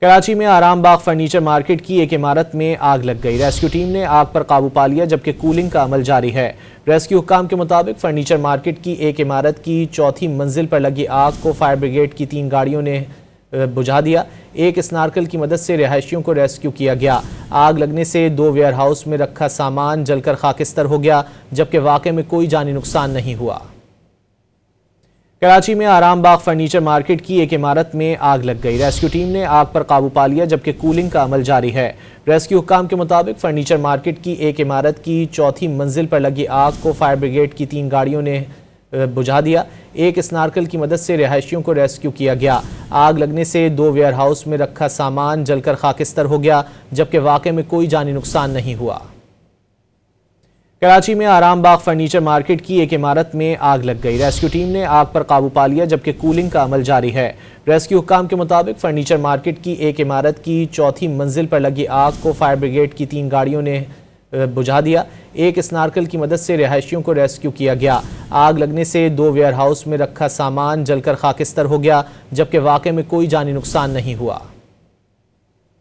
कराची में आराम बाग furniture market की एक इमारत में आग लग गई। रेस्क्यू टीम ने आग पर काबू पा लिया, जबकि कूलिंग का अमल जारी है। रेस्क्यू हुक्काम के मुताबिक फर्नीचर मार्केट की एक इमारत की चौथी मंजिल पर लगी आग को फायर ब्रिगेड की 3 गाड़ियों ने बुझा दिया। एक स्नार्कल की मदद से रिहायशियों को रेस्क्यू किया गया। आग लगने से 2 वेयर हाउस में रखा सामान जलकर खाकिस्तर हो गया, जबकि वाकई में कोई जानी नुकसान नहीं हुआ। कराची में आराम बाग फर्नीचर मार्केट की एक इमारत में आग लग गई। रेस्क्यू टीम ने आग पर काबू पा लिया, जबकि कूलिंग का अमल जारी है। रेस्क्यू हुक्काम के मुताबिक फर्नीचर मार्केट की एक इमारत की चौथी मंजिल पर लगी आग को फायर ब्रिगेड की 3 गाड़ियों ने बुझा दिया। एक स्नार्कल की मदद से रिहायशियों को रेस्क्यू किया गया। आग लगने से 2 वेयर हाउस में रखा सामान जलकर खाकिस्तर हो गया, जबकि वाकई में कोई जानी नुकसान नहीं हुआ। कराची में आराम बाग फर्नीचर मार्केट की एक इमारत में आग लग गई। रेस्क्यू टीम ने आग पर काबू पा लिया, जबकि कूलिंग का अमल जारी है। रेस्क्यू हुक्काम के मुताबिक फर्नीचर मार्केट की एक इमारत की चौथी मंजिल पर लगी आग को फायर ब्रिगेड की 3 गाड़ियों ने बुझा दिया। एक स्नार्कल की मदद से रिहायशियों को रेस्क्यू किया गया। आग लगने से 2 वेयर हाउस में रखा सामान जलकर खाकिस्तर हो गया, जबकि वाकई में कोई जानी नुकसान नहीं हुआ।